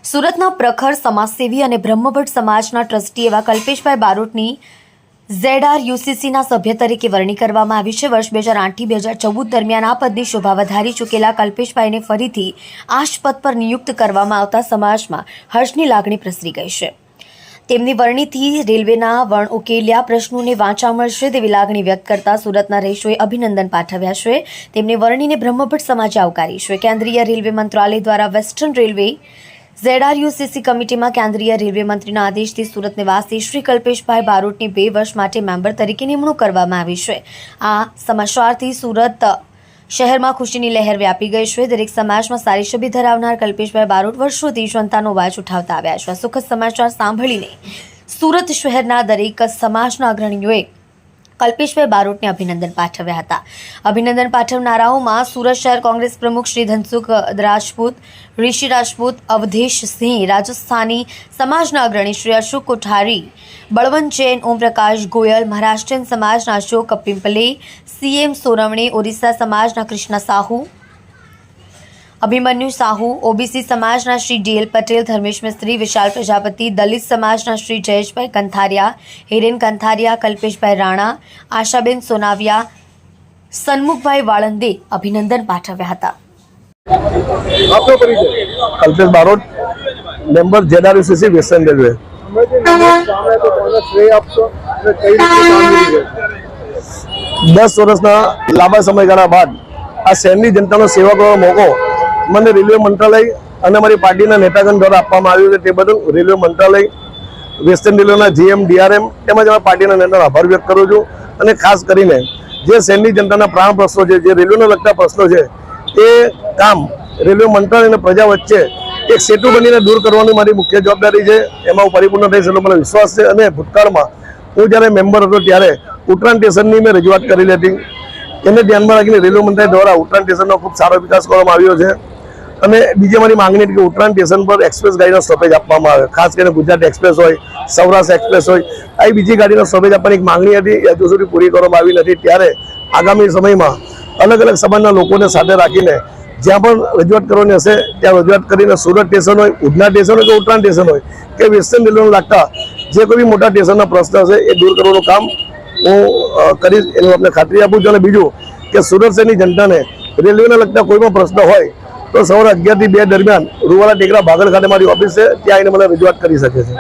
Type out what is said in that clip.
સુરતના પ્રખર સમાજસેવી અને બ્રહ્મભટ્ટ સમાજના ટ્રસ્ટી એવા કલ્પેશભાઈ બારોટની ZRUCCના સભ્ય તરીકે વરણી કરવામાં આવી છે। વર્ષ 2008થી 2014 દરમિયાન આ પદની શોભા વધારી ચૂકેલા કલ્પેશભાઈને ફરીથી આ જ પદ પર નિયુક્ત કરવામાં આવતા સમાજમાં હર્ષની લાગણી પ્રસરી ગઈ છે। તેમની વરણીથી રેલવેના વણ ઉકેલ્યા પ્રશ્નોને વાંચા મળશે તેવી લાગણી વ્યક્ત કરતા સુરતના રહીશોએ અભિનંદન પાઠવ્યા છે। તેમની વરણીને બ્રહ્મભટ્ટ સમાજે આવકારી છે। કેન્દ્રીય રેલવે મંત્રાલય દ્વારા વેસ્ટર્ન રેલવે ZRUCC કમિટીમાં કેન્દ્રીય રેલવે મંત્રીના આદેશથી સુરત નિવાસી શ્રી કલ્પેશભાઈ બારોટની 2 વર્ષ માટે મેમ્બર તરીકે નિમણૂક કરવામાં આવી છે। આ સમાચારથી સુરત શહેરમાં ખુશીની લહેર વ્યાપી ગઈ છે। દરેક સમાજમાં સારી છબી ધરાવનાર કલ્પેશભાઈ બારોટ વર્ષોથી જનતાનો અવાજ ઉઠાવતા આવ્યા છે। સુખદ સમાચાર સાંભળીને સુરત શહેરના દરેક સમાજના અગ્રણીઓએ કલ્પેશભાઈ બારોટને અભિનંદન પાઠવ્યા હતા। અભિનંદન પાઠવનારાઓમાં સુરત શહેર કોંગ્રેસ પ્રમુખ શ્રી ધનસુખ રાજપૂત, ઋષિ રાજપૂત, અવધેશ સિંહ, રાજસ્થાની સમાજના અગ્રણી શ્રી અશોક કોઠારી, બળવંત જૈન, ઓમપ્રકાશ ગોયલ, મહારાષ્ટ્રીયન સમાજના અશોક પિંપલે, CM સોરવણે, ઓરિસ્સા સમાજના કૃષ્ણ સાહુ, અભિમન્યુ સાહુ, OBC સમાજના શ્રી DL પટેલ, ધર્મેશ મિસ્ત્રી, વિશાલ પ્રજાપતિ, દલિત સમાજના શ્રી જયેશભાઈ કંથારિયા, હિરેન કંથારિયા, કલ્પેશભાઈ રાણા, આશાબેન સોનાવિયા, સન્મુખભાઈ વાળંદે અભિનંદન પાઠવ્યા હતા। Kalpesh Barot, member ZRUCC western railway. 10 વર્ષના લાંબા સમયગાળા બાદ આ શહેરની જનતાનો સેવા કરવાનો મોકો મને રેલવે મંત્રાલય અને અમારી પાર્ટીના નેતાગણ દ્વારા આપવામાં આવ્યું છે। તે બદલ રેલવે મંત્રાલય, વેસ્ટર્ન રેલવેના GM, DRM તેમજ અમારા પાર્ટીના નેતાનો આભાર વ્યક્ત કરું છું। અને ખાસ કરીને જે શહેરની જનતાના પ્રાણ પ્રશ્નો છે, જે રેલવેને લગતા પ્રશ્નો છે, એ કામ રેલવે મંત્રાલય અને પ્રજા વચ્ચે એક સેતુ બનીને દૂર કરવાની મારી મુખ્ય જવાબદારી છે। એમાં હું પરિપૂર્ણ થઈશ એટલો મને વિશ્વાસ છે। અને ભૂતકાળમાં હું જ્યારે મેમ્બર હતો ત્યારે ઉત્તરાયણ સ્ટેશનની મેં રજૂઆત કરેલી હતી। એને ધ્યાનમાં રાખીને રેલવે મંત્રાલય દ્વારા ઉત્તરાયણ સ્ટેશનનો ખૂબ સારો વિકાસ કરવામાં આવ્યો છે। અને બીજી મારી માંગણી હતી કે ઉત્તરાયણ સ્ટેશન પર એક્સપ્રેસ ગાડીનો સ્ટોપેજ આપવામાં આવે, ખાસ કરીને ગુજરાત એક્સપ્રેસ હોય, સૌરાષ્ટ્ર એક્સપ્રેસ હોય, આવી બીજી ગાડીનો સ્ટોપેજ આપવાની એક માંગણી હતી, એ હજુ સુધી પૂરી કરવામાં આવી નથી। ત્યારે આગામી સમયમાં અલગ અલગ સમાજના લોકોને સાથે રાખીને જ્યાં પણ રજૂઆત કરવાની હશે ત્યાં રજૂઆત કરીને સુરત સ્ટેશન હોય, ઉધના સ્ટેશન હોય કે ઉત્તરાયણ સ્ટેશન હોય કે વેસ્ટર્ન રેલવેને લાગતા જે કોઈ બી મોટા સ્ટેશનના પ્રશ્ન હશે એ દૂર કરવાનું કામ હું કરીશ, એની આપણે ખાતરી આપું છું। અને બીજું કે સુરત શહેરની જનતાને રેલવેને લગતા કોઈ પણ પ્રશ્ન હોય તો સવારે 11 થી 2 દરમિયાન રૂવાલા ટેકરા ભાગળ ખાતે મારી ઓફિસ છે, ત્યાં આવીને મને રજૂઆત કરી શકે છે।